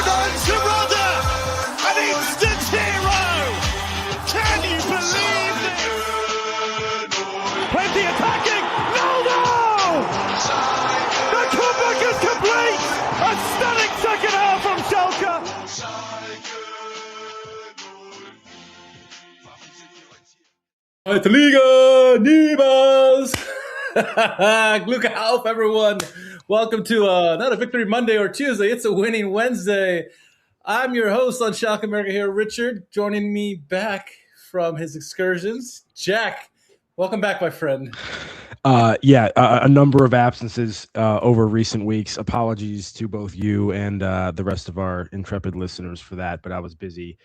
Sarada, an instant hero! Can you believe it? Plenty attacking! No! The comeback is complete! A stunning second half from Schalke! Zweite Liga, niemals! Glück auf, everyone. Welcome to not a victory Monday or Tuesday, it's a winning Wednesday. I'm your host on SchalkeMerica here, Richard. Joining me back from his excursions, Jack. Welcome back, my friend. A number of absences over recent weeks. Apologies to both you and the rest of our intrepid listeners for that, but I was busy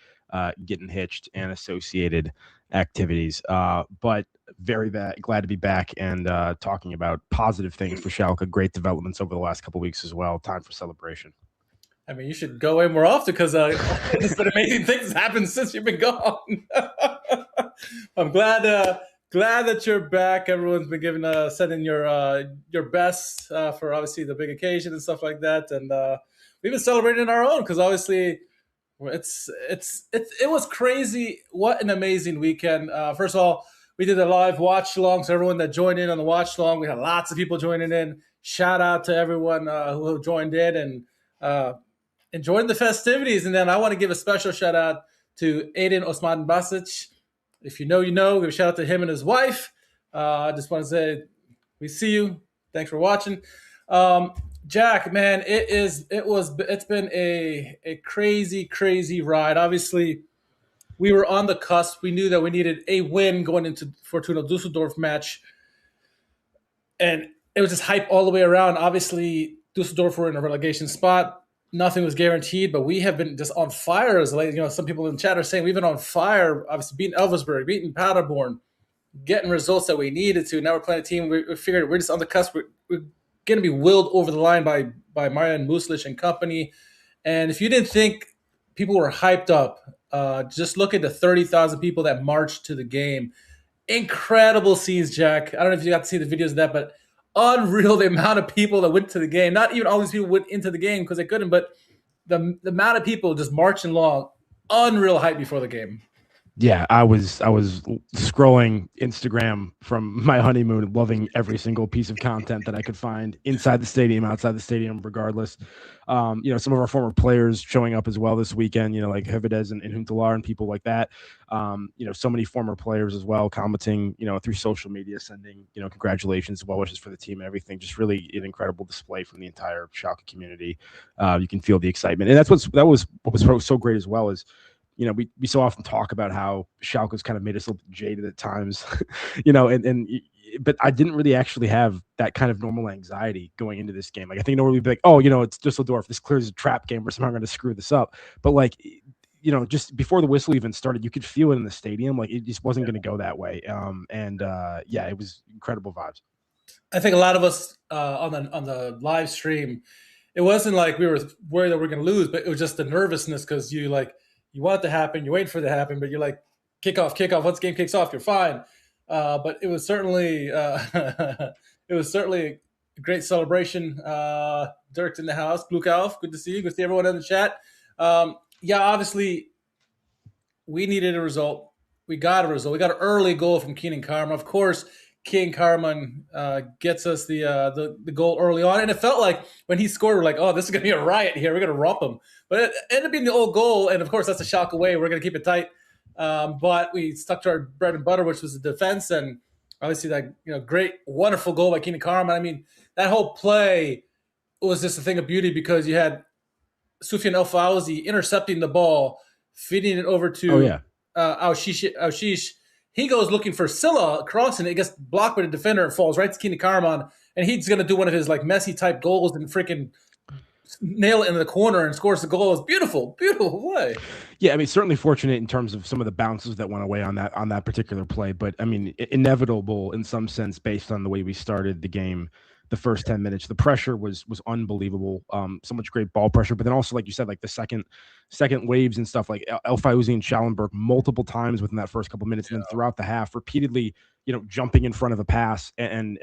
getting hitched and associated activities. But very glad to be back and talking about positive things for Schalke. Great developments over the last couple of weeks as well. Time for celebration. I mean, you should go in more often because there's been amazing things happened since you've been gone. I'm glad that you're back. Everyone's been sending your best for obviously the big occasion and stuff like that, and we've been celebrating our own because obviously it was crazy. What an amazing weekend! First of all, we did a live watch along, so everyone that joined in on the watch along, we had lots of people joining in. Shout out to everyone who joined in and enjoying the festivities. And then I want to give a special shout out to Edin Osman Basic. If you know, you know. Give a shout out to him and his wife. I just want to say we see you. Thanks for watching. Jack, man, it's been a crazy ride. Obviously, we were on the cusp. We knew that we needed a win going into Fortuna Düsseldorf match. And it was just hype all the way around. Obviously, Düsseldorf were in a relegation spot. Nothing was guaranteed, but we have been just on fire as late. Some people in the chat are saying we've been on fire, obviously beating Elversberg, beating Paderborn, getting results that we needed to. Now we're playing a team. We figured we're just on the cusp. We're going to be willed over the line by Miron Muslic and company. And if you didn't think people were hyped up, just look at the 30,000 people that marched to the game. Incredible scenes, Jack. I don't know if you got to see the videos of that, but unreal the amount of people that went to the game. Not even all these people went into the game because they couldn't, but the amount of people just marching along. Unreal hype before the game. Yeah, I was scrolling Instagram from my honeymoon, loving every single piece of content that I could find inside the stadium, outside the stadium, regardless. Some of our former players showing up as well this weekend, like Hevedez and Huntelaar and people like that. So many former players as well commenting, through social media, sending, congratulations, well wishes for the team and everything. Just really an incredible display from the entire Schalke community. You can feel the excitement. And that was what was so great as well is, we so often talk about how Schalke's kind of made us a little jaded at times, but I didn't really actually have that kind of normal anxiety going into this game. Like, I think normally we'd be like, oh, it's Düsseldorf. This clearly is a trap game. We're somehow going to screw this up. But just before the whistle even started, you could feel it in the stadium. Like, it just wasn't going to go that way. It was incredible vibes. I think a lot of us on the live stream, it wasn't like we were worried that we're going to lose, but it was just the nervousness because you want it to happen, you wait for it to happen, but you're like, kick off. Once the game kicks off, you're fine. But it was certainly a great celebration. Dirk's in the house. Glück auf. Good to see you. Good to see everyone in the chat. Obviously, we needed a result. We got a result. We got an early goal from Kenan Karaman. Of course, Kenan Karaman gets us the goal early on. And it felt like when he scored, we're like, oh, this is going to be a riot here. We're going to romp him. But it ended up being the old goal. And, of course, that's the Schalke way. We're going to keep it tight. But we stuck to our bread and butter, which was the defense. And obviously that great, wonderful goal by Kenan Karaman. I mean, that whole play was just a thing of beauty because you had Soufiane El Fawzi intercepting the ball, feeding it over to Aushish. He goes looking for Sylla, crossing it. It gets blocked by the defender and falls right to Kenan Karaman. And he's going to do one of his Messi-type goals and freaking nail it into the corner and scores the goal. It was beautiful play. Yeah, I mean, certainly fortunate in terms of some of the bounces that went away on that particular play. But, I mean, inevitable in some sense based on the way we started the game. The first 10 minutes, the pressure was unbelievable. So much great ball pressure, but then also, like you said, the second waves and stuff, like El Fawzi and Schallenberg multiple times within that first couple minutes, and then throughout the half, repeatedly, jumping in front of a pass and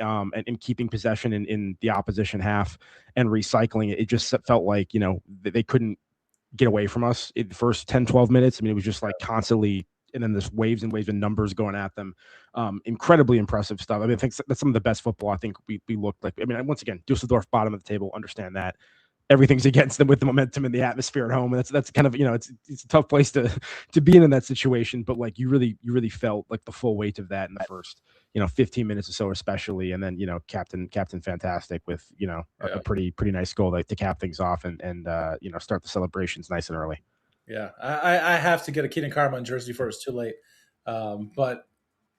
keeping possession in the opposition half and recycling it. It just felt like they couldn't get away from us in the first 10, 12 minutes. I mean, it was just like constantly, and then there's waves and waves of numbers going at them. Incredibly impressive stuff. I mean, I think that's some of the best football I think we looked like. I mean, once again, Düsseldorf, bottom of the table, understand that. Everything's against them with the momentum and the atmosphere at home. And that's kind of, it's a tough place to be in that situation. But like you really felt like the full weight of that in the first, 15 minutes or so, especially. And then, Captain fantastic with, a pretty nice goal to cap things off and start the celebrations nice and early. Yeah, I have to get a Kenan Karaman jersey for it's too late. But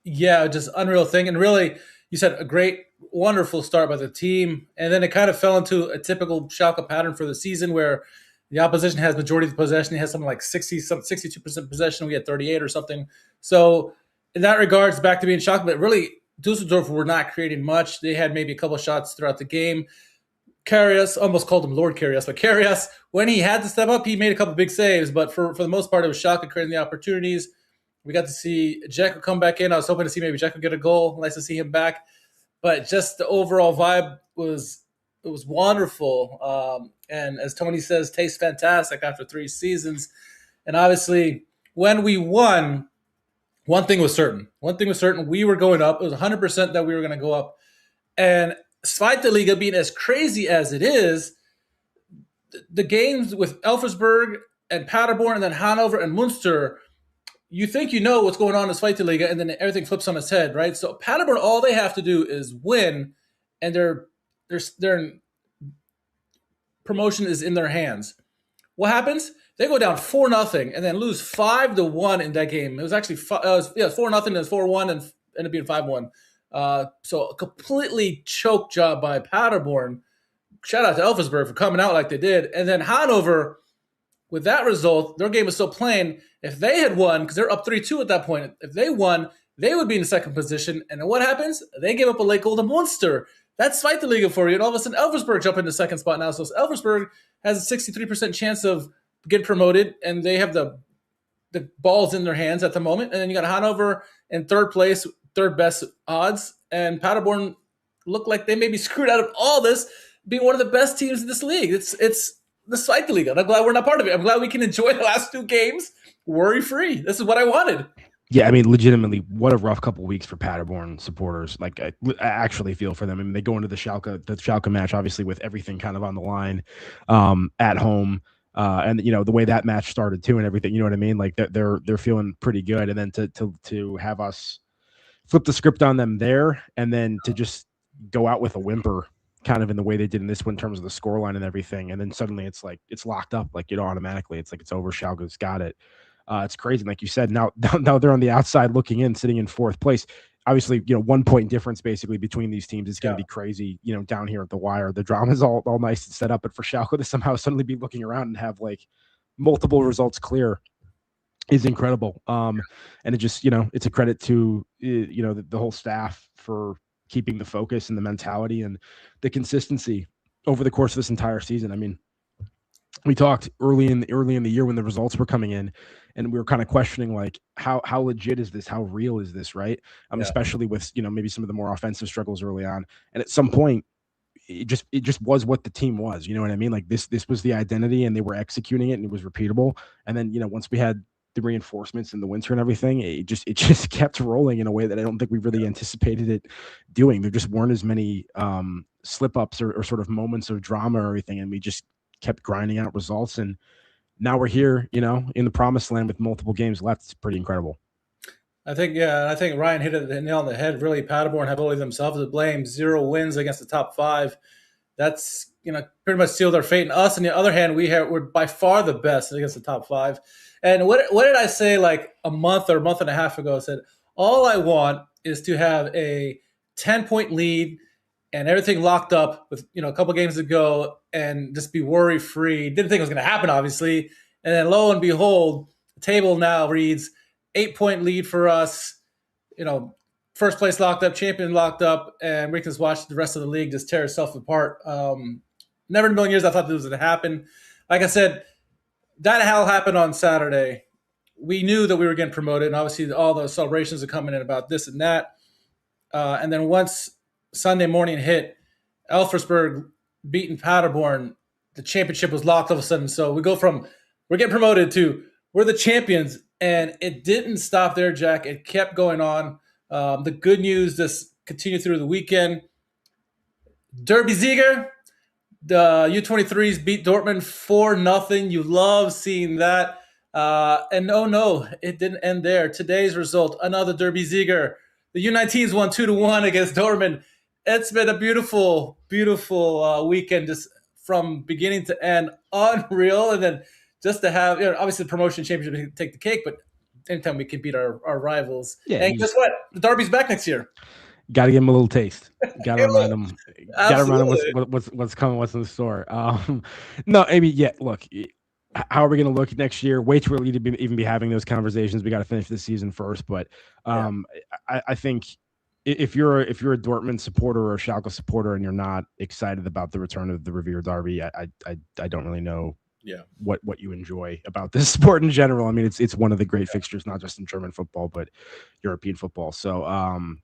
yeah, just unreal thing. And really, you said a great, wonderful start by the team. And then it kind of fell into a typical Schalke pattern for the season where the opposition has majority of the possession. He has something like 62% possession. We had 38 or something. So in that regards, back to being Schalke. But really, Düsseldorf were not creating much. They had maybe a couple of shots throughout the game. Karius, almost called him Lord Karius, but Karius, when he had to step up, he made a couple big saves. But for the most part, it was Schalke creating the opportunities. We got to see Dzeko come back in. I was hoping to see maybe Dzeko get a goal. Nice to see him back. But just the overall vibe was wonderful. And as Tony says, tastes fantastic after 3 seasons. And obviously, when we won, one thing was certain. We were going up. It was 100% that we were going to go up. And Zweite Liga being as crazy as it is, the games with Elversberg and Paderborn and then Hanover and Munster, you think you know what's going on in Zweite Liga, and then everything flips on its head, right? So Paderborn, all they have to do is win, and their promotion is in their hands. What happens? They go down 4-0 and then lose 5-1 in that game. It was actually 4-0 and 4-1 and ended up being 5-1. So a completely choke job by Paderborn. Shout out to Elversberg for coming out like they did. And then Hanover, with that result, their game was so plain. If they had won, because they're up 3-2 at that point, if they won, they would be in the second position. And then what happens? They give up a late goal to Munster. That's Zweite Liga for you. And all of a sudden, Elversberg jump into second spot now. So Elversberg has a 63% chance of getting promoted, and they have the balls in their hands at the moment. And then you got Hanover in third place, third best odds. And Paderborn look like they may be screwed out of all this, being one of the best teams in this league. It's the Zweite Liga. I'm glad we're not part of it. I'm glad we can enjoy the last 2 games worry-free. This is what I wanted. Yeah, I mean, legitimately, what a rough couple of weeks for Paderborn supporters. Like, I actually feel for them. I mean, they go into the Schalke match, obviously, with everything kind of on the line at home. And the way that match started too and everything, you know what I mean? Like they're feeling pretty good. And then to have us flip the script on them there and then to just go out with a whimper kind of in the way they did in this one in terms of the scoreline and everything. And then suddenly it's like it's locked up, like, automatically. It's like it's over. Schalke's got it. It's crazy. Like you said, now they're on the outside looking in, sitting in 4th place. Obviously, 1 point difference basically between these teams is going to be crazy, down here at the wire. The drama is all nice and set up, but for Schalke to somehow suddenly be looking around and have like multiple results clear is incredible. And it just, it's a credit to, the whole staff for keeping the focus and the mentality and the consistency over the course of this entire season. I mean, we talked early in the year when the results were coming in, and we were kind of questioning like how legit is this? How real is this? Right. Especially with, maybe some of the more offensive struggles early on. And at some point it just was what the team was, you know what I mean? Like this was the identity and they were executing it and it was repeatable. And then, once we had the reinforcements in the winter and everything, it just kept rolling in a way that I don't think we really anticipated it doing. There just weren't as many slip ups or sort of moments of drama or everything. And we just kept grinding out results. And now we're here, in the promised land with multiple games left. It's pretty incredible. I think Ryan hit it nail on the head. Really, Paderborn have only themselves to blame. 0 wins against the top 5. That's, pretty much sealed their fate. And us, on the other hand, we're by far the best against the top 5. And what did I say like a month or a month and a half ago? I said, all I want is to have a 10-point lead and everything locked up with, a couple games to go and just be worry-free. Didn't think it was going to happen, obviously. And then lo and behold, the table now reads 8-point lead for us, first place locked up, champion locked up, and we can just watch the rest of the league just tear itself apart. Never in a million years I thought this was going to happen. Like I said, that all happened on Saturday. We knew that we were getting promoted, and obviously all the celebrations are coming in about this and that. And then once Sunday morning hit, Elversberg beating Paderborn, the championship was locked all of a sudden. So we go from we're getting promoted to we're the champions, and it didn't stop there, Jack. It kept going on. The good news just continued through the weekend. Derby Sieger, the U23s beat Dortmund 4-0. You love seeing that. And oh no, it didn't end there. Today's result, another Derby Sieger. The U19s won 2-1 against Dortmund. It's been a beautiful, beautiful weekend, just from beginning to end. Unreal. And then just to have, obviously the promotion championship take the cake, but anytime we can beat our rivals. Yeah, and guess what? The Derby's back next year. Got to give him a little taste. Got to remind him. Got to remind him what's coming, what's in the store. No, I mean, yeah. Look, how are we going to look next year? Way too early to even be having those conversations. We got to finish this season first. But I think if you're a Dortmund supporter or a Schalke supporter and you're not excited about the return of the Revier Derby, I don't really know. Yeah, what you enjoy about this sport in general. I mean, it's one of the great fixtures, not just in German football, but European football. So,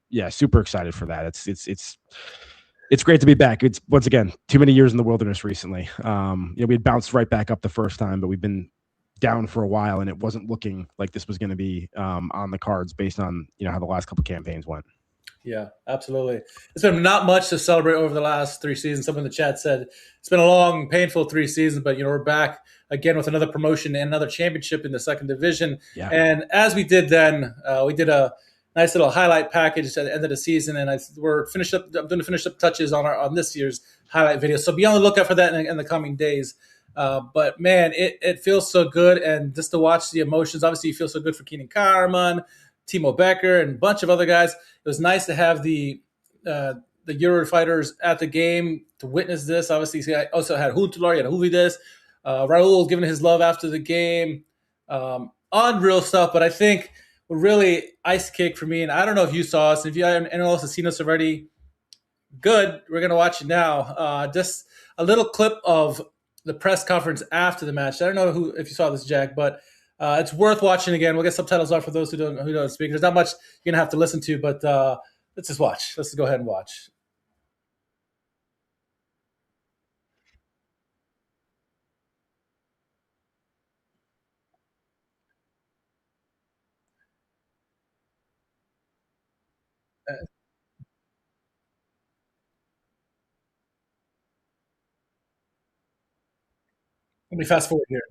yeah, super excited for that. It's great to be back. It's once again too many years in the wilderness recently. We had bounced right back up the first time, but we've been down for a while, and it wasn't looking like this was going to be on the cards based on how the last couple campaigns went. Yeah, absolutely. It's been not much to celebrate over the last 3 seasons. Someone in the chat said it's been a long, painful 3 seasons, but we're back again with another promotion and another championship in the second division. Yeah. And as we did then, we did a nice little highlight package at the end of the season, and I'm doing the finish up touches on this year's highlight video. So be on the lookout for that in the coming days. But man, it feels so good, and just to watch the emotions. Obviously, you feel so good for Kenan Karaman, Timo Becker, and a bunch of other guys. It was nice to have the Euro fighters at the game to witness this. Obviously, he also had Huntelaar, you had Huvides, Raul giving his love after the game. Unreal stuff, but I think what really ice kick for me, and I don't know if you saw us, if you anyone else has seen us already, good, we're going to watch it now. Just a little clip of the press conference after the match. I don't know if you saw this, Jack, but it's worth watching again. We'll get subtitles on for those who don't speak. There's not much you're gonna have to listen to, but let's just watch. Let's just go ahead and watch. Let me fast forward here.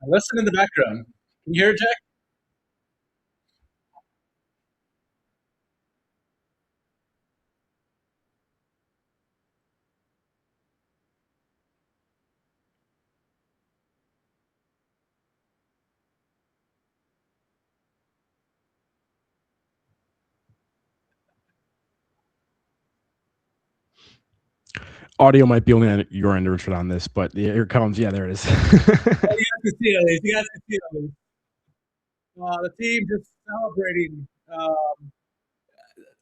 Listen in the background. Can you hear it, Jack? Audio might be only on your end, Richard, on this, but here it comes. Yeah, there it is. You guys can see it. You guys can see it. The team just celebrating. I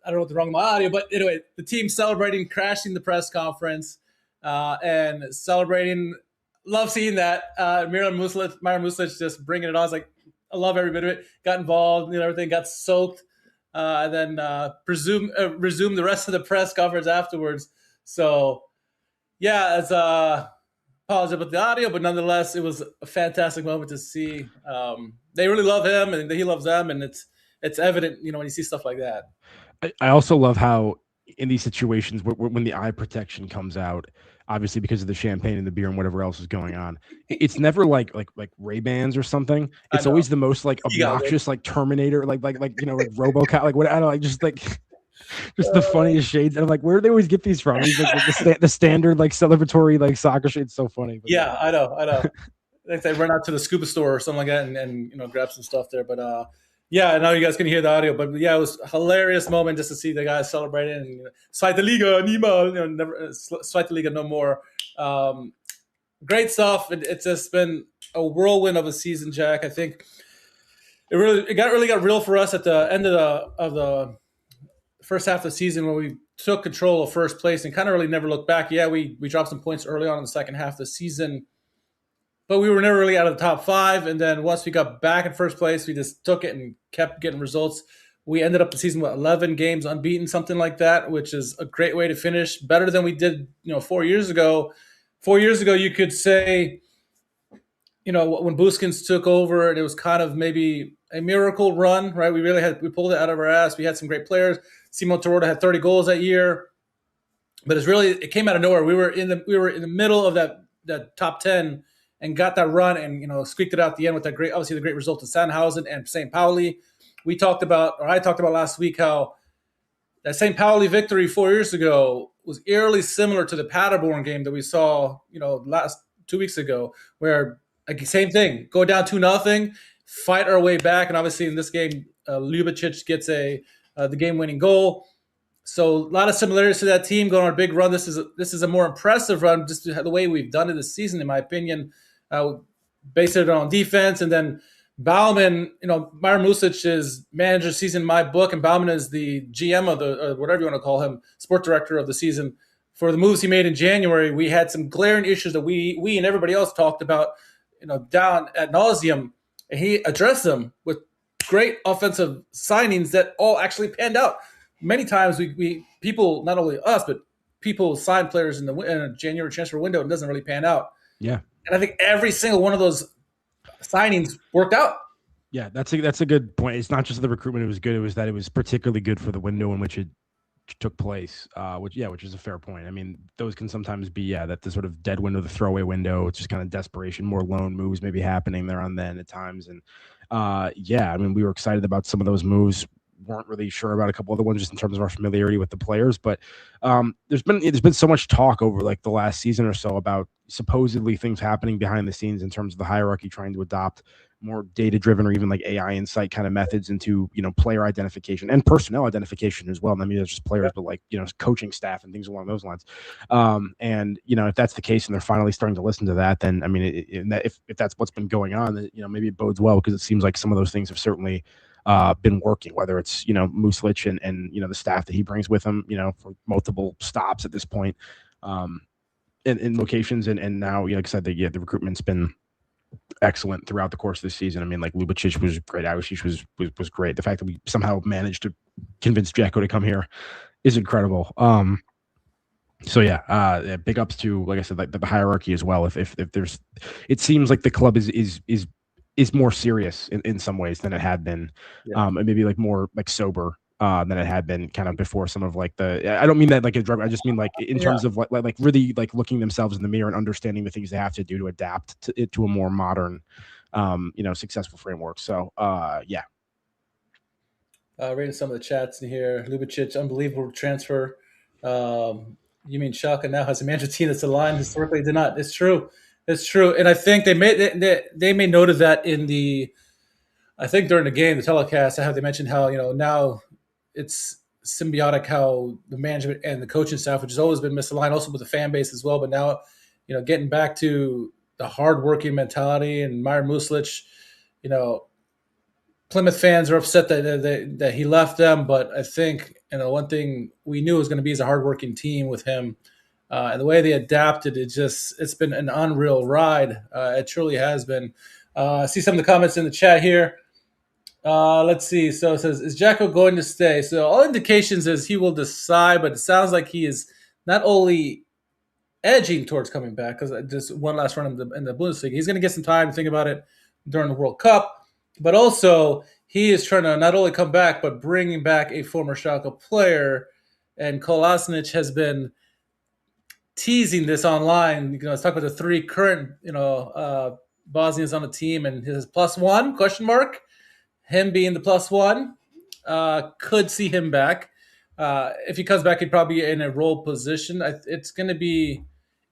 don't know what's wrong with my audio, but anyway, the team celebrating, crashing the press conference, and celebrating. Love seeing that. Miron Muslic just bringing it on. It's like, I love every bit of it. Got involved, everything got soaked, and then resumed the rest of the press conference afterwards. So, yeah, it's apologize about the audio, but nonetheless, it was a fantastic moment to see. They really love him, and he loves them, and it's evident, when you see stuff like that. I also love how in these situations when the eye protection comes out, obviously because of the champagne and the beer and whatever else is going on, it's never like Ray-Bans or something. It's always the most obnoxious, Terminator, like RoboCop, what I don't know, just the funniest shades. And I'm like, where do they always get these from? These, the standard celebratory soccer shades. It's so funny. But, yeah, I know. I think they run out to the scuba store or something like that and grab some stuff there. But yeah, I know you guys can hear the audio, but yeah, it was a hilarious moment just to see the guys celebrating. And Zweite Liga, niemals, never Zweite Liga, no more. Great stuff. It's just been a whirlwind of a season, Jack. I think it got real for us at the end of the first half of the season when we took control of first place and kind of really never looked back. Yeah, we dropped some points early on in the second half of the season, but we were never really out of the top 5. And then once we got back in first place, we just took it and kept getting results. We ended up the season with 11 games unbeaten, something like that, which is a great way to finish. Better than we did, 4 years ago. 4 years ago, you could say, when Buskins took over, and it was kind of maybe a miracle run, right? We pulled it out of our ass. We had some great players. Simon Torota had 30 goals that year, but it came out of nowhere. We were in the middle of that top 10 and got that run, and squeaked it out at the end with the great result of Sandhausen and St. Pauli. I talked about last week how that St. Pauli victory 4 years ago was eerily similar to the Paderborn game that we saw, last 2 weeks ago, where same thing, go down 2-0, fight our way back, and obviously in this game, Ljubicic gets the game-winning goal. So a lot of similarities to that team going on a big run. This is a more impressive run, just the way we've done it this season, in my opinion. Based it on defense, and then Baumann, Miron Muslic is manager of the season in my book, and Baumann is the GM of or whatever you want to call him, sport director of the season. For the moves he made in January, we had some glaring issues that we and everybody else talked about, down ad nauseum, and he addressed them with great offensive signings that all actually panned out. Many times we people, not only us, but people sign players in a January transfer window and it doesn't really pan out. Yeah. And I think every single one of those signings worked out. Yeah, that's a good point. It's not just the recruitment; it was good. It was that it was particularly good for the window in which it took place. Which is a fair point. I mean, those can sometimes be that the sort of dead window, the throwaway window. It's just kind of desperation, more loan moves maybe happening there on then at times. And I mean, we were excited about some of those moves. Weren't really sure about a couple other ones just in terms of our familiarity with the players, but there's been so much talk over like the last season or so about supposedly things happening behind the scenes in terms of the hierarchy trying to adopt more data-driven or even like AI insight kind of methods into player identification and personnel identification as well. And I mean, it's just players, but like coaching staff and things along those lines. And if that's the case and they're finally starting to listen to that, then I mean, if that's what's been going on, then, maybe it bodes well, because it seems like some of those things have certainly been working, whether it's Muslic and the staff that he brings with him for multiple stops at this point in locations, and now like I said, the recruitment's been excellent throughout the course of the season. I mean, like Ljubicic was great, Awasic was great. The fact that we somehow managed to convince Dzeko to come here is incredible. So big ups to, like I said, like the hierarchy as well. If there's, it seems like the club is more serious in some ways than it had been, and maybe like more like sober than it had been kind of before some of like I don't mean that like a drug, I just mean like in terms of like really like looking themselves in the mirror and understanding the things they have to do to adapt to a more modern, successful framework. So Reading some of the chats in here. Ljubicic, unbelievable transfer. You mean Schalke now has a manager team that's aligned? Historically did not. It's true. It's true. And I think they made note of that during the game, the telecast, how they mentioned how, now it's symbiotic, how the management and the coaching staff, which has always been misaligned, also with the fan base as well. But now, getting back to the hardworking mentality, and Miron Muslic, Plymouth fans are upset that he left them. But I think, one thing we knew was going to be is a hardworking team with him. And the way they adapted, it's been an unreal ride. It truly has been. I see some of the comments in the chat here. Let's see. So it says, is Dzeko going to stay? So all indications is he will decide, but it sounds like he is not only edging towards coming back, because just one last run in the Bundesliga. He's going to get some time to think about it during the World Cup, but also he is trying to not only come back, but bringing back a former Schalke player. And Kolasinac has been teasing this online. Let's talk about the three current, Bosnians on the team, and his +1 question mark. Him being the +1, could see him back. If he comes back, he'd probably be in a role position. It's going to be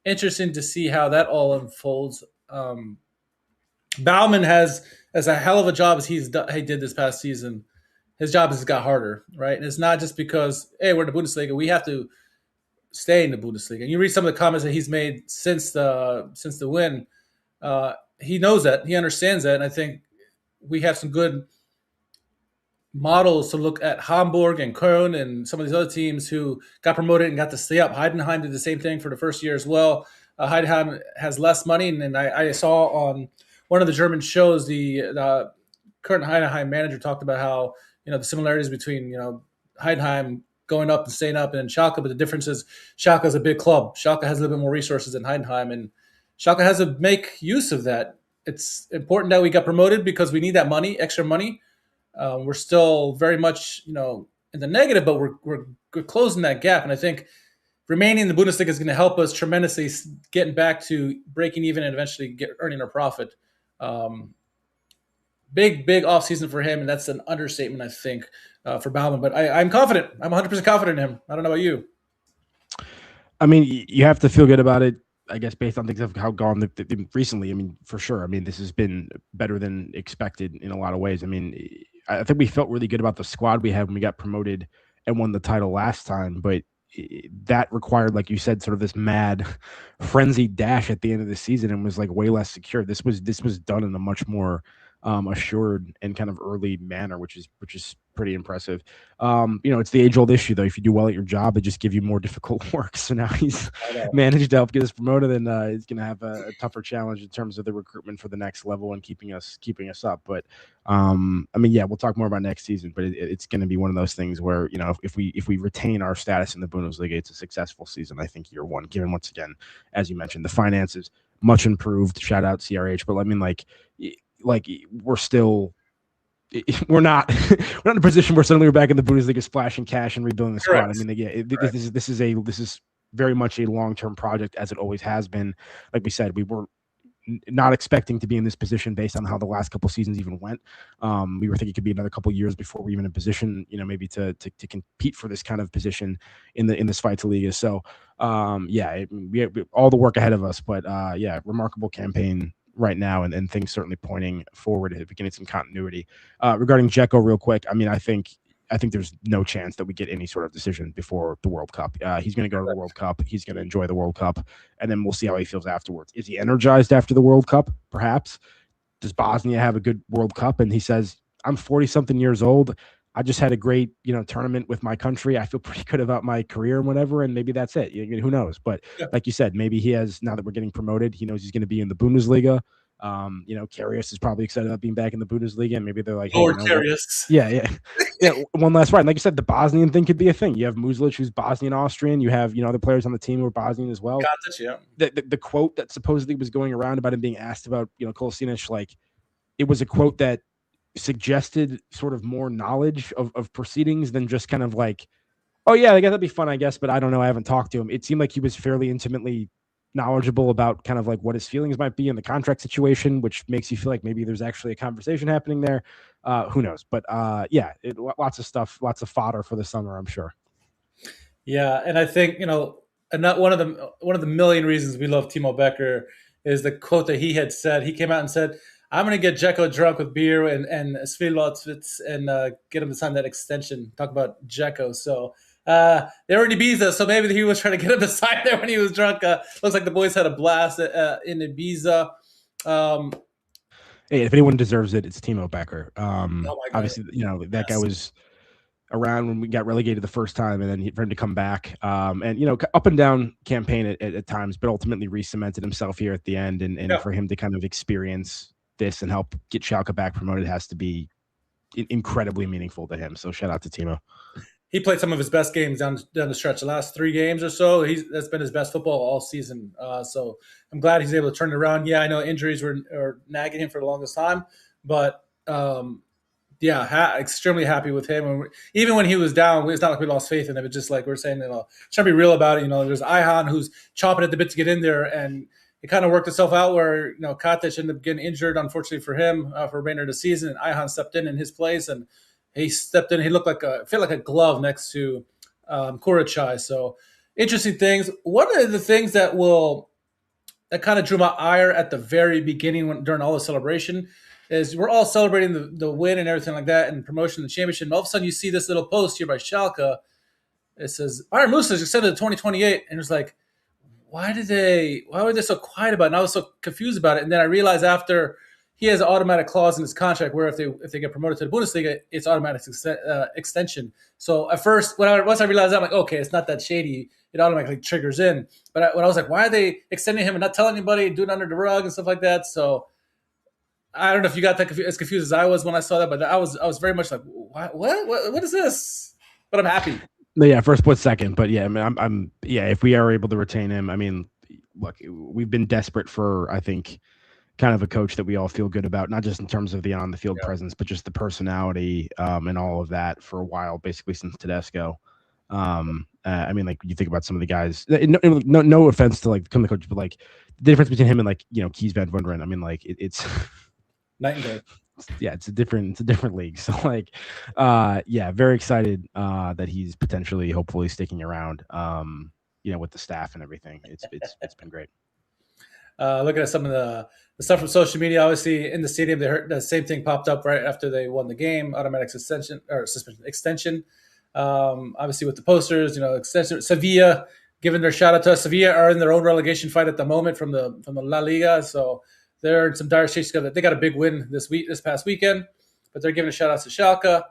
interesting to see how that all unfolds. Baumann has as a hell of a job as he did this past season. His job has got harder, right? And it's not just because, hey, we're in the Bundesliga. We have to stay in the Bundesliga. And you read some of the comments that he's made since the win. He knows that. He understands that. And I think we have some good models to look at. Hamburg and Köln and some of these other teams who got promoted and got to stay up. Heidenheim did the same thing for the first year as well. Heidenheim has less money. And I saw on one of the German shows, the current Heidenheim manager talked about how the similarities between Heidenheim going up and staying up and Schalke, but the difference is Schalke is a big club. Schalke has a little bit more resources than Heidenheim, and Schalke has to make use of that. It's important that we got promoted because we need that money, extra money. We're still very much, in the negative, but we're closing that gap. And I think remaining in the Bundesliga is going to help us tremendously getting back to breaking even and eventually earning our profit. Big offseason for him, and that's an understatement, I think, for Baumann. But I'm confident. I'm 100% confident in him. I don't know about you. I mean, you have to feel good about it, I guess, based on things that have gone recently. I mean, for sure. I mean, this has been better than expected in a lot of ways. I mean, I think we felt really good about the squad we had when we got promoted and won the title last time, but that required, like you said, sort of this mad frenzied dash at the end of the season and was like way less secure. This was done in a much more assured and kind of early manner, which is pretty impressive. It's the age-old issue, though. If you do well at your job, they just give you more difficult work. So now he's managed to help get us promoted, and he's going to have a tougher challenge in terms of the recruitment for the next level and keeping us up. But we'll talk more about next season, but it's going to be one of those things where, if we retain our status in the Bundesliga, it's a successful season, I think, year one, given, once again, as you mentioned, the finances much improved. Shout out CRH. But I mean, we're not in a position where suddenly we're back in the Bundesliga splashing cash and rebuilding the squad. Correct. I mean, this is very much a long-term project, as it always has been. Like we said, we were not expecting to be in this position based on how the last couple seasons even went. We were thinking it could be another couple years before we're even in a position, maybe to compete for this kind of position in the Zweite Liga. So, we have all the work ahead of us, but remarkable campaign right now, and things certainly pointing forward at beginning some continuity. Regarding Dzeko, real quick, I mean, I think there's no chance that we get any sort of decision before the World Cup. He's going to go to the World Cup. He's going to enjoy the World Cup, and then we'll see how he feels afterwards. Is he energized after the World Cup? Perhaps. Does Bosnia have a good World Cup? And he says, I'm 40-something years old. I just had a great, tournament with my country. I feel pretty good about my career and whatever, and maybe that's it. Who knows? But like you said, maybe he has, now that we're getting promoted, he knows he's going to be in the Bundesliga. Karius is probably excited about being back in the Bundesliga, and maybe they're like, Lord Karius. Yeah. One last ride. And like you said, the Bosnian thing could be a thing. You have Muslic, who's Bosnian Austrian. You have, other players on the team who are Bosnian as well. The quote that supposedly was going around about him being asked about, Kolasinac, it was a quote that suggested sort of more knowledge of proceedings than just kind of like, oh yeah, I guess that'd be fun, I guess, but I don't know, I haven't talked to him. It seemed like he was fairly intimately knowledgeable about kind of like what his feelings might be in the contract situation, which makes you feel like maybe there's actually a conversation happening there. Who knows? But lots of stuff, lots of fodder for the summer, I'm sure. Yeah, and I think and not one of the million reasons we love Timo Becker is the quote that he had said. He came out and said, I'm going to get Dzeko drunk with beer and Svilotwitz and get him to sign that extension. Talk about Dzeko. So they were in Ibiza, so maybe he was trying to get him to sign there when he was drunk. Looks like the boys had a blast in Ibiza. Hey, if anyone deserves it, it's Timo Becker. Obviously, that guy was around when we got relegated the first time, and then for him to come back, up and down campaign at times, but ultimately re-cemented himself here at the end, and for him to kind of experience this and help get Schalke back promoted has to be incredibly meaningful to him. So shout out to Timo. He played some of his best games down the stretch. The last 3 games or so, that's been his best football all season. So I'm glad he's able to turn it around. Yeah, I know injuries were nagging him for the longest time, but extremely happy with him. And even when he was down, it's not like we lost faith in him. It's just like we're saying, trying to be real about it. There's Ayhan who's chopping at the bit to get in there, and it kind of worked itself out where, Katic ended up getting injured, unfortunately for him, for the remainder of the season, and Ayhan stepped in his place, and he stepped in. He looked like a glove next to Kurachai. So interesting things. One of the things that kind of drew my ire at the very beginning during all the celebration is we're all celebrating the win and everything like that and promotion of the championship. And all of a sudden you see this little post here by Schalke. It says, Miron Muslic extended to 2028. And it's like, why were they so quiet about it? And I was so confused about it. And then I realized after he has an automatic clause in his contract where if they get promoted to the Bundesliga, it's automatic extension. So at first, once I realized that, I'm like, okay, it's not that shady. It automatically triggers in. But when I was like, why are they extending him and not telling anybody, doing it under the rug and stuff like that? So I don't know if you got that as confused as I was when I saw that, but I was very much like, what is this? But I'm happy. Yeah, for a split second, but yeah, I mean, yeah. If we are able to retain him, I mean, look, we've been desperate for, I think, kind of a coach that we all feel good about, not just in terms of the on the field presence, but just the personality and all of that for a while, basically since Tedesco. I mean, like you think about some of the guys. No offense to like the coach, but like the difference between him and like Kees Van Wunderen. I mean, like it's night and day. Yeah, it's a different league. So like, yeah, very excited that he's potentially, hopefully, sticking around. With the staff and everything. It's been great. Looking at some of the stuff from social media, obviously in the stadium, they heard the same thing popped up right after they won the game, automatic suspension. Obviously with the posters, extension. Sevilla giving their shout out to us. Sevilla are in their own relegation fight at the moment from the La Liga, so they're in some dire straits together. They got a big win this past weekend, but they're giving a shout out to Schalke.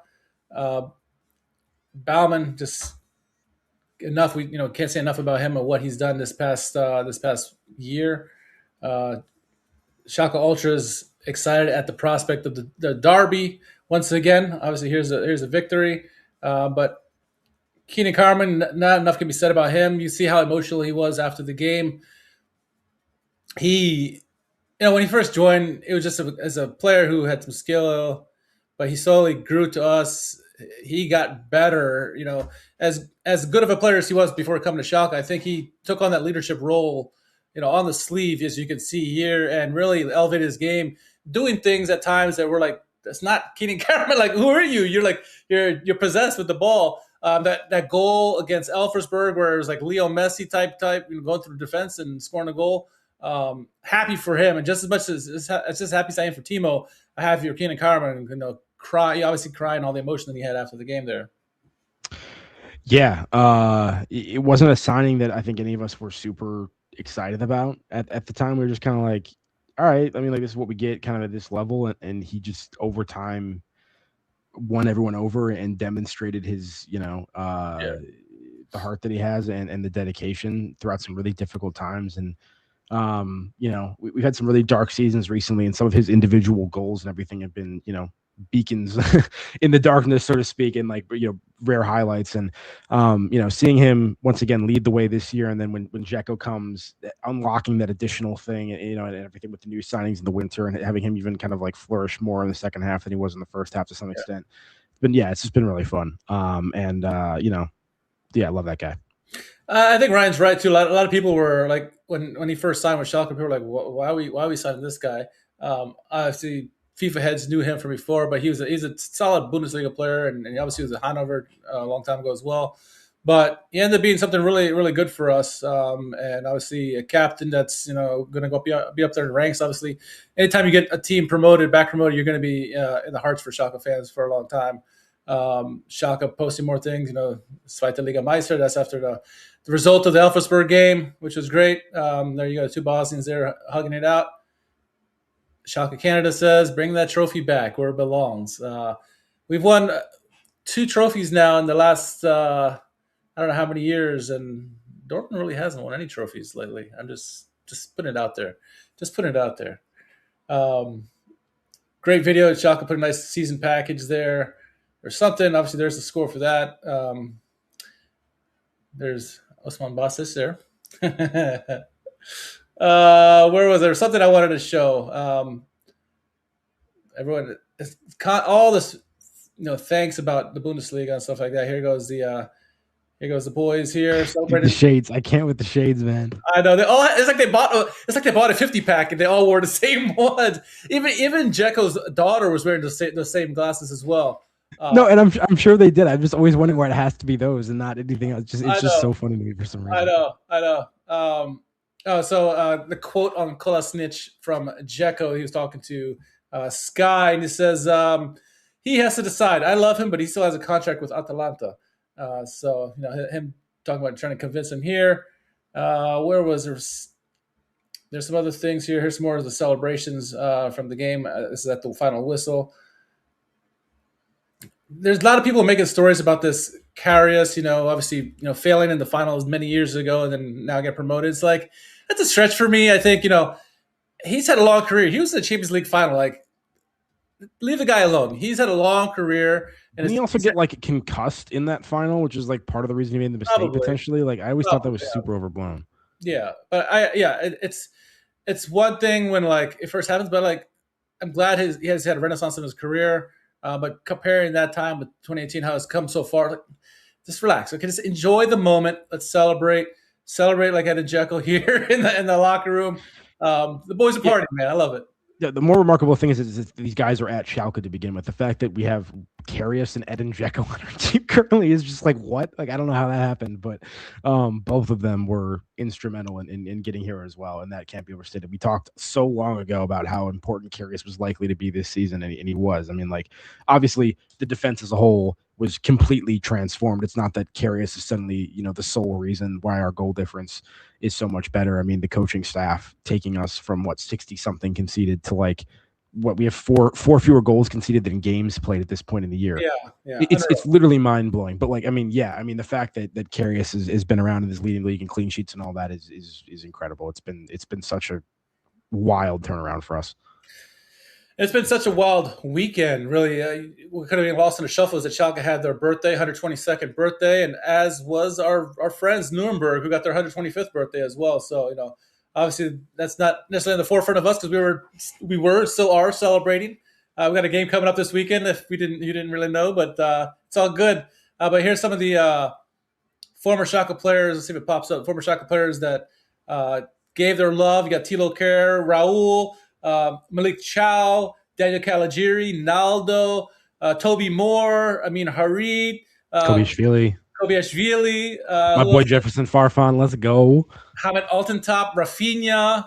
Baumann, just enough. We can't say enough about him and what he's done this past year. Schalke Ultras excited at the prospect of the derby once again. Obviously, here's a victory, but Kenan Karaman, not enough can be said about him. You see how emotional he was after the game. He, when he first joined, it was just as a player who had some skill, but he slowly grew to us. He got better, as good of a player as he was before coming to Schalke. I think he took on that leadership role, on the sleeve, as you can see here, and really elevated his game, doing things at times that were like, that's not Kenan Karaman. Like, who are you? You're like, you're possessed with the ball. That goal against Elversberg, where it was like Leo Messi type, going through defense and scoring a goal. Happy for him, and just as much as it's just happy as I am for Timo, I have your Kenan Karaman, cry. He obviously crying all the emotion that he had after the game there. Yeah, it wasn't a signing that I think any of us were super excited about at the time. We were just kind of like, all right, I mean, like, this is what we get kind of at this level, and he just over time won everyone over and demonstrated his, the heart that he has and the dedication throughout some really difficult times. And we've had some really dark seasons recently, and some of his individual goals and everything have been, beacons in the darkness, so to speak, and like, rare highlights. And seeing him once again lead the way this year, and then when Dzeko comes, unlocking that additional thing, and everything with the new signings in the winter, and having him even kind of like flourish more in the second half than he was in the first half to some extent. But yeah, it's just been really fun. I love that guy. I think Ryan's right too. A lot of people were like, when he first signed with Schalke, people were like, why are we signing this guy? Obviously, FIFA heads knew him from before, but he's a solid Bundesliga player, and he obviously was at Hanover a long time ago as well. But he ended up being something really, really good for us, and obviously a captain that's going to go be up there in the ranks. Obviously, anytime you get a team back promoted, you're going to be in the hearts for Schalke fans for a long time. Schalke posting more things, zweite Liga Meister. That's after the result of the Elversberg game, which was great. There you go, 2 Bosnians there hugging it out. Schalke Canada says, bring that trophy back where it belongs. We've won 2 trophies now in the last, I don't know how many years, and Dortmund really hasn't won any trophies lately. I'm just putting it out there. Great video. Schalke put a nice season package there or something. Obviously, there's the score for that. There's Osman Basis there. Where was there? Something I wanted to show. Everyone, all this, thanks about the Bundesliga and stuff like that. Here goes the boys here celebrating. The shades. I can't with the shades, man. I know. It's like they bought a 50-pack and they all wore the same ones. Even Dzeko's daughter was wearing the same glasses as well. No, and I'm sure they did. I'm just always wondering why it has to be those and not anything else. It's just so funny to me for some reason. I know. The quote on Kolasinac from Dzeko, he was talking to Sky, and he says he has to decide. I love him, but he still has a contract with Atalanta. Him talking about trying to convince him here. Where was there? There's some other things here. Here's some more of the celebrations from the game. This is at the final whistle. There's a lot of people making stories about this Karius, obviously, failing in the finals many years ago and then now get promoted. It's like, that's a stretch for me. I think, he's had a long career. He was in the Champions League final like leave the guy alone. He's had a long career. And didn't he also get like concussed in that final, which is like part of the reason he made the mistake potentially? Like I always thought that was super overblown. Yeah, but it's one thing when like it first happens, but like I'm glad he has had a renaissance in his career. But comparing that time with 2018, how it's come so far, like, just relax. Okay, just enjoy the moment. Let's celebrate like Edin Dzeko here in the locker room. The boys are partying, man. I love it. The more remarkable thing is these guys are at Schalke to begin with. The fact that we have Karius and Edin Dzeko on our team currently is just like, what? Like, I don't know how that happened, but both of them were instrumental in getting here as well, and that can't be overstated. We talked so long ago about how important Karius was likely to be this season, and he was. I mean, like, obviously, the defense as a whole was completely transformed. It's not that Karius is suddenly, the sole reason why our goal difference is so much better. I mean, the coaching staff taking us from 60 something conceded to like what we have four fewer goals conceded than games played at this point in the year. Yeah. It's literally mind blowing. But like, I mean, the fact that Karius has been around in this leading league and clean sheets and all that is incredible. It's been such a wild turnaround for us. It's been such a wild weekend, really. We could have been lost in the shuffle as that Schalke had their birthday, 122nd birthday, and as was our friends Nuremberg, who got their 125th birthday as well. So, obviously that's not necessarily in the forefront of us because still are celebrating. We got a game coming up this weekend. If you didn't really know, but it's all good. But here's some of the former Schalke players. Let's see if it pops up. Former Schalke players that gave their love. You got Thilo Kerr, Raul, Malik Chow, Daniel Caligiuri, Naldo, Toby Moore, Amin Harid, Kobiashvili, my boy Jefferson Farfan, let's go. Hamid Altentop, Rafinha,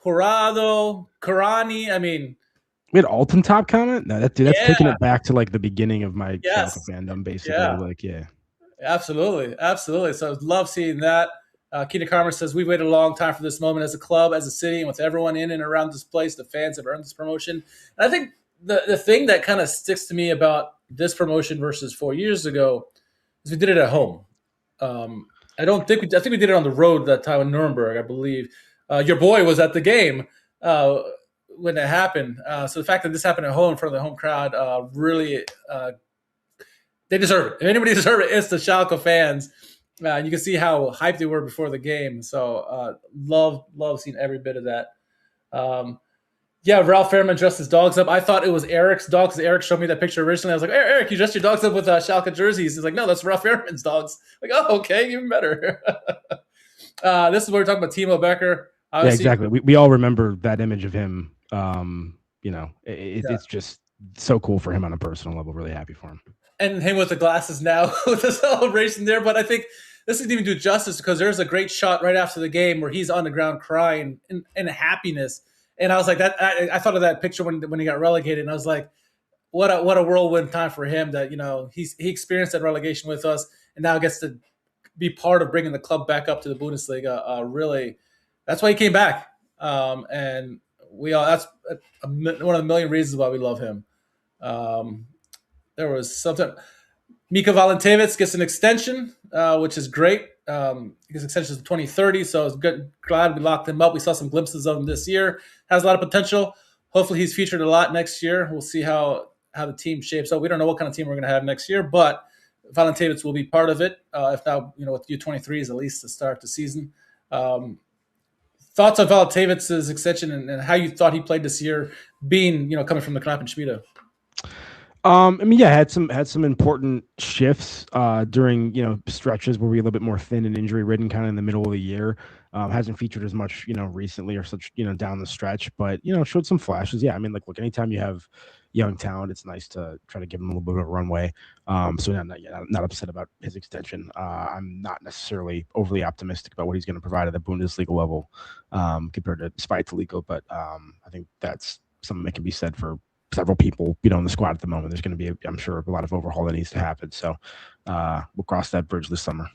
Jurado, Karani. I mean, we had Altentop comment. No, that's taking it back to like the beginning of my Schalke fandom, basically. Absolutely. So I love seeing that. Kenan Karaman says, we waited a long time for this moment as a club, as a city, and with everyone in and around this place, the fans have earned this promotion. And I think the thing that kind of sticks to me about this promotion versus 4 years ago is we did it at home. I think we did it on the road that time in Nuremberg, I believe. Your boy was at the game when it happened. So the fact that this happened at home in front of the home crowd really they deserve it. If anybody deserves it, it's the Schalke fans. You can see how hyped they were before the game. So love seeing every bit of that. Ralph Fairman dressed his dogs up. I thought it was Eric's dog because Eric showed me that picture originally. I was like, hey, Eric, you dressed your dogs up with Schalke jerseys. He's like, no, that's Ralph Fairman's dogs. Like, oh, okay, even better. This is where we're talking about Timo Becker. Obviously, exactly. We all remember that image of him. It's just so cool for him on a personal level. Really happy for him. And him with the glasses now with the celebration there. But I think this doesn't even do justice because there's a great shot right after the game where he's on the ground crying in happiness. And I was like, that. I thought of that picture when he got relegated, and I was like, what a whirlwind time for him that he experienced that relegation with us, and now gets to be part of bringing the club back up to the Bundesliga. Really, that's why he came back, and that's one of the million reasons why we love him. There was something. Mika Valentevich gets an extension, which is great. His extension is 2030, so it's good. Glad we locked him up. We saw some glimpses of him this year. Has a lot of potential. Hopefully, he's featured a lot next year. We'll see how the team shapes up. We don't know what kind of team we're going to have next year, but Valentevich will be part of it. If not, with U23s at least to start the season. Thoughts on Valentevich's extension and how you thought he played this year, being coming from the Knappenschmiede? Had some important shifts during stretches where we were a little bit more thin and injury ridden, kind of in the middle of the year. Hasn't featured as much recently or such down the stretch, but showed some flashes. Look, anytime you have young talent, it's nice to try to give them a little bit of a runway. So I'm not upset about his extension. I'm not necessarily overly optimistic about what he's going to provide at the Bundesliga level compared to Zweitliga, but I think that's something that can be said for several people, in the squad at the moment. There's going to be, I'm sure, a lot of overhaul that needs to happen. So we'll cross that bridge this summer.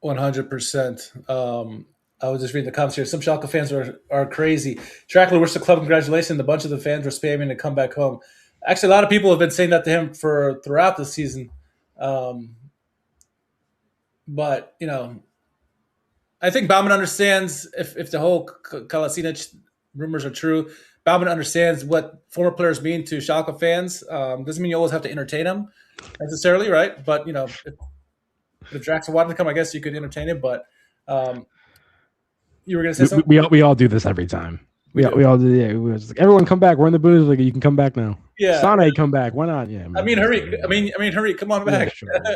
100%. I was just reading the comments here. Some Schalke fans are crazy. Trackler wished the club congratulations. A bunch of the fans were spamming to come back home. Actually, a lot of people have been saying that to him throughout the season. But, I think Baumann understands if the whole Kolasinac rumors are true. Baumann understands what former players mean to Schalke fans. Doesn't mean you always have to entertain them necessarily, right? But if Jackson wanted to come, I guess you could entertain him. But you were going to say something? We all do this every time. We all do. Yeah, we just like, everyone come back. We're in the Bundesliga. You can come back now. Yeah, Sane, come back. Why not? Yeah. Hurry, come on back. Yeah,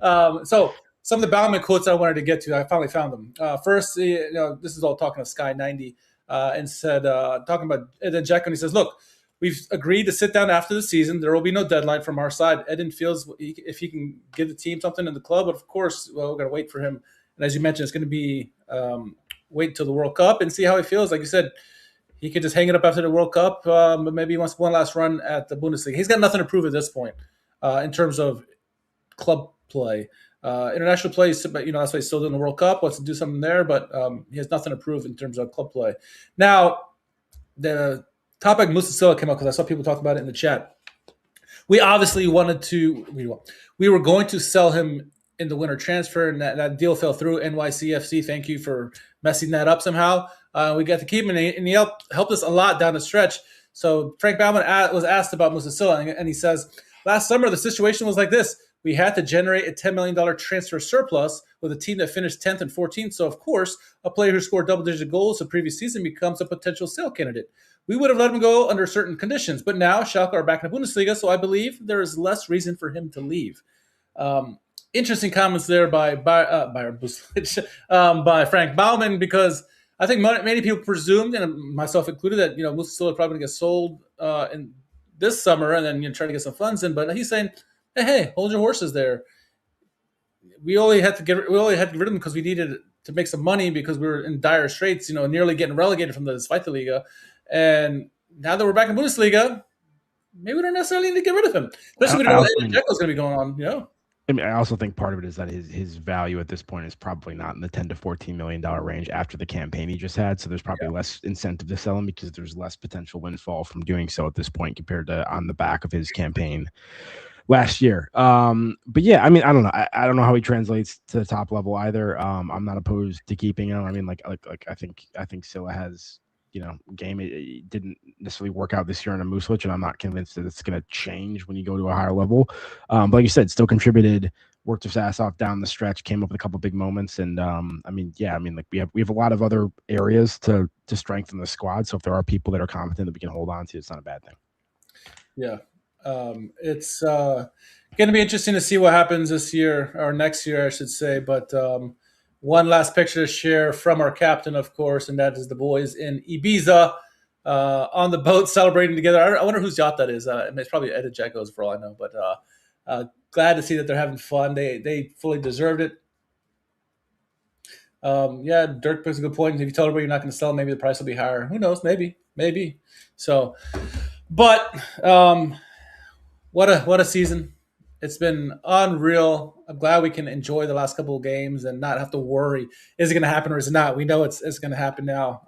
sure. So some of the Baumann quotes I wanted to get to, I finally found them. First, this is all talking to Sky 90, and said talking about Edin Dzeko, and he says, "Look, we've agreed to sit down after the season. There will be no deadline from our side. Edin feels if he can give the team something in the club, but of course, we're going to wait for him. And as you mentioned, it's going to be wait until the World Cup and see how he feels. Like you said, he could just hang it up after the World Cup, but maybe he wants one last run at the Bundesliga. He's got nothing to prove at this point in terms of club play. International play, that's why he's still doing the World Cup, wants to do something there, but he has nothing to prove in terms of club play. Now, the topic Moussa Sylla came up because I saw people talk about it in the chat. We obviously we were going to sell him in the winter transfer, and that deal fell through. NYCFC, thank you for messing that up somehow. We got to keep him, and he helped us a lot down the stretch. So Frank Baumann was asked about Moussa Sylla, and he says, last summer the situation was like this. We had to generate a $10 million transfer surplus with a team that finished 10th and 14th. So, of course, a player who scored double-digit goals the previous season becomes a potential sale candidate. We would have let him go under certain conditions, but now Schalke are back in the Bundesliga, so I believe there is less reason for him to leave. Interesting comments there by Miron Muslic, by Frank Baumann, because I think many people presumed, and myself included, that Moussa Sylla probably going to get sold in this summer and then try to get some funds in. But he's saying, hey, hold your horses there. We only had to get rid of him because we needed to make some money because we were in dire straits, nearly getting relegated from the Zweite Liga. And now that we're back in Bundesliga, maybe we don't necessarily need to get rid of him, especially we don't know what Dzeko's going to be going on. I mean, I also think part of it is that his value at this point is probably not in the $10 to $14 million range after the campaign he just had. So there's probably less incentive to sell him because there's less potential windfall from doing so at this point compared to on the back of his campaign last year. But yeah, I mean, I don't know. I don't know how he translates to the top level either. I'm not opposed to keeping him. I mean, like I think Sylla has, game. It didn't necessarily work out this year in a Muslic, and I'm not convinced that it's going to change when you go to a higher level. But like you said, still contributed, worked his ass off down the stretch, came up with a couple of big moments, and like we have a lot of other areas to strengthen the squad. So if there are people that are competent that we can hold on to, it's not a bad thing. Yeah, it's going to be interesting to see what happens this year or next year, I should say. But one last picture to share from our captain, of course, and that is the boys in Ibiza on the boat celebrating together. I wonder whose yacht that is. It's probably Edin Dzeko's for all I know, but glad to see that they're having fun. They fully deserved it. Dirk makes a good point. If you tell everybody you're not going to sell, maybe the price will be higher. Who knows? Maybe. So, but what a season. It's been unreal. I'm glad we can enjoy the last couple of games and not have to worry, is it going to happen or is it not? We know it's going to happen now.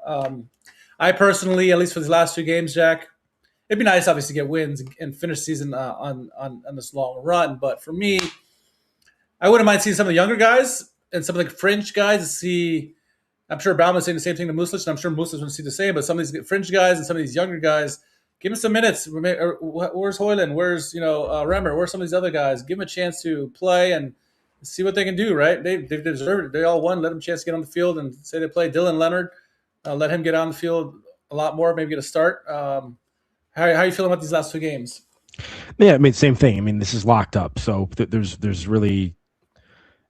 I personally, at least for these last 2 games, Jack, it'd be nice obviously to get wins and finish the season on this long run. But for me, I wouldn't mind seeing some of the younger guys and some of the fringe guys to see. I'm sure Bauman's saying the same thing to Muslic, and I'm sure Muslic's going to see the same. But some of these fringe guys and some of these younger guys, give him some minutes. Where's Hoyland? Where's Remmer? Where's some of these other guys? Give them a chance to play and see what they can do. Right? They deserved it. They all won. Let them a chance to get on the field and say they play. Dylan Leonard, let him get on the field a lot more. Maybe get a start. How are you feeling about these last 2 games? Yeah, I mean, same thing. I mean, this is locked up, so there's really,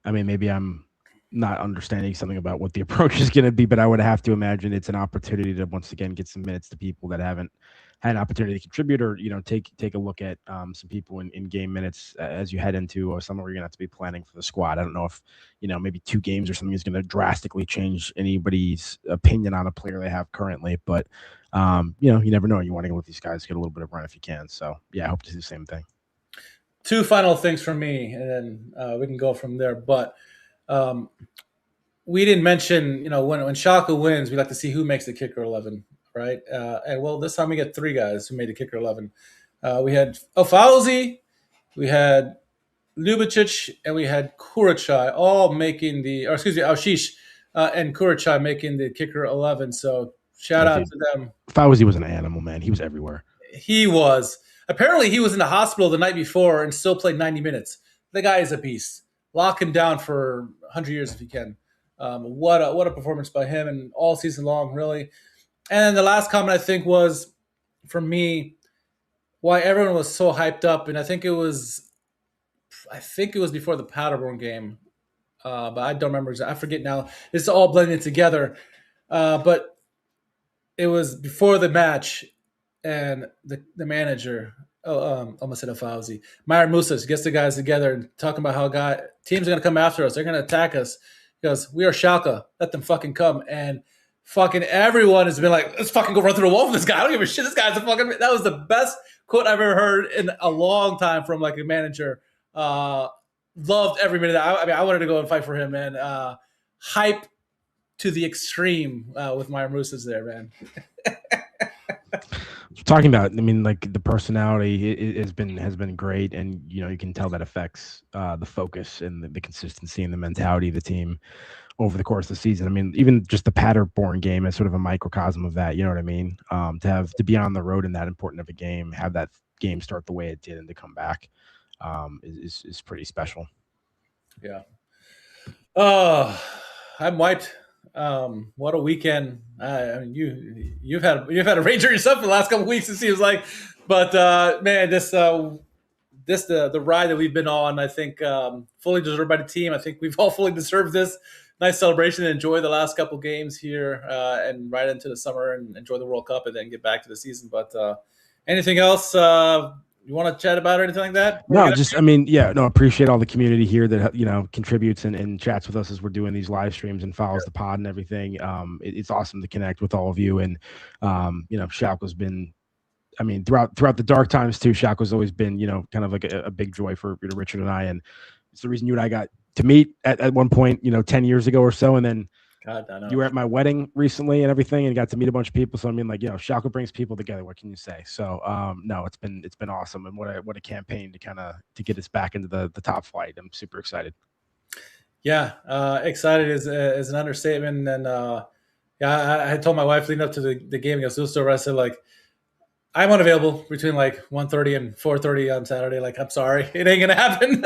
I mean, maybe I'm not understanding something about what the approach is going to be, but I would have to imagine it's an opportunity to once again get some minutes to people that haven't had an opportunity to contribute, or take a look at some people in game minutes as you head into somewhere you're gonna have to be planning for the squad. I don't know if maybe 2 games or something is going to drastically change anybody's opinion on a player they have currently, but you never know. You want to let these guys get a little bit of run if you can. So yeah, I hope to see the same thing. 2 final things from me, and then we can go from there. But we didn't mention, when Schalke wins, we like to see who makes the kicker 11. Right. And this time we get 3 guys who made the kicker 11. We had Fauzi, we had Ljubicic, and we had Kurachai all making Aushish and Kurachai making the kicker 11. So Shout out to them. Fauzi was an animal, man. He was everywhere. He was. Apparently, he was in the hospital the night before and still played 90 minutes. The guy is a beast. Lock him down for 100 years if you can. What a performance by him, and all season long, really. And the last comment, I think, was, for me, why everyone was so hyped up. And I think it was before the Paderborn game. But I don't remember exactly. I forget now. It's all blended together. But it was before the match, and the manager, almost said a Fauzi, Miron Muslic, gets the guys together and talking about how teams are going to come after us. They're going to attack us. He goes, we are Schalke. Let them fucking come. And fucking everyone has been like, let's fucking go run through the wall for this guy. I don't give a shit. This guy's a fucking. That was the best quote I've ever heard in a long time from like a manager. Loved every minute. I wanted to go and fight for him, man. Hype to the extreme with Miron Muslic there, man. Talking about, I mean, like the personality has been great, and you can tell that affects the focus and the consistency and the mentality of the team over the course of the season. I mean, even just the Paderborn game is sort of a microcosm of that. You know what I mean? To be on the road in that important of a game, have that game start the way it did, and to come back is pretty special. Yeah. I'm wiped. What a weekend. I mean, you've had a rager yourself for the last couple of weeks, it seems like, but man, the ride that we've been on, I think fully deserved by the team. I think we've all fully deserved this nice celebration and enjoy the last couple games here and right into the summer and enjoy the World Cup and then get back to the season. But anything else you want to chat about or anything like that? No, appreciate all the community here that, contributes and chats with us as we're doing these live streams and follows the pod and everything. It's awesome to connect with all of you. And, Schalke's been, I mean, throughout the dark times too, Schalke's always been, kind of like a big joy for Richard and I. And it's the reason you and I got to meet at one point, 10 years ago or so. And then God, I know. You were at my wedding recently and everything, and got to meet a bunch of people. So I mean, like, Schalke brings people together. What can you say? So no, it's been awesome, and what a campaign to get us back into the top flight. I'm super excited. Yeah, excited is an understatement. And I had told my wife leading up to the game against Düsseldorf, I said, like, I'm unavailable between like 1:30 and 4:30 on Saturday. Like, I'm sorry, it ain't gonna happen.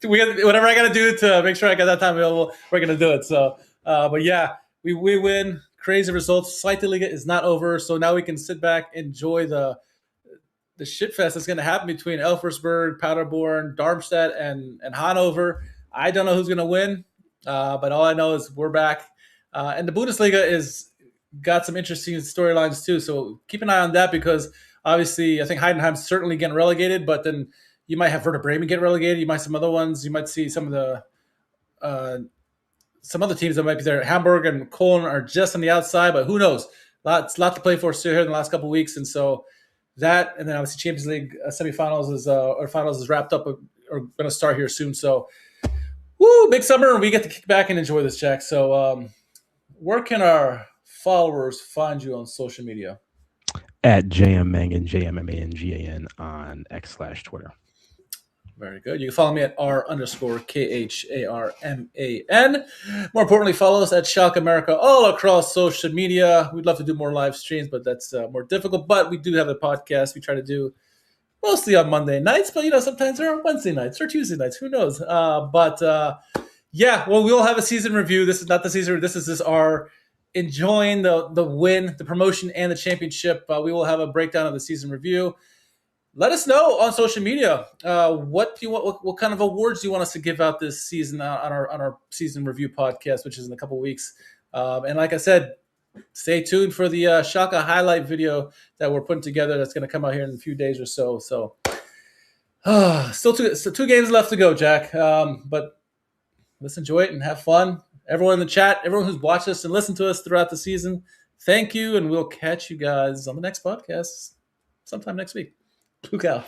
Whatever I gotta do to make sure I got that time available, we're gonna do it. So, but yeah, we win. Crazy results. Zweite Liga is not over, so now we can sit back, enjoy the shit fest that's gonna happen between Elversberg, Paderborn, Darmstadt, and Hanover. I don't know who's gonna win, but all I know is we're back, and the Bundesliga is got some interesting storylines too. So keep an eye on that, because obviously I think Heidenheim's certainly getting relegated, but then you might have Werder Bremen get relegated. You might some other ones. You might see some of the some other teams that might be there. Hamburg and Cologne are just on the outside, but who knows? Lot to play for still here in the last couple of weeks, and so that, and then obviously Champions League semifinals or finals is wrapped up or going to start here soon. So, woo, big summer, and we get to kick back and enjoy this, Jack. So, where can our followers find you on social media? At JMMangan, JMMANGAN on X/Twitter. Very good. You can follow me at R_KHARMAN. More importantly, follow us at SchalkeMerica all across social media. We'd love to do more live streams, but that's more difficult. But we do have a podcast we try to do mostly on Monday nights, but sometimes they're on Wednesday nights or Tuesday nights. Who knows? Yeah, well, we'll have a season review. This is not the season. This is our enjoying the win, the promotion, and the championship. We will have a breakdown of the season review. Let us know on social media. What do you want? What kind of awards do you want us to give out this season on our season review podcast, which is in a couple of weeks? And like I said, stay tuned for the Schalke highlight video that we're putting together. That's going to come out here in a few days or so. So, still two games left to go, Jack. But let's enjoy it and have fun. Everyone in the chat, everyone who's watched us and listened to us throughout the season, thank you, and we'll catch you guys on the next podcast sometime next week. Look out.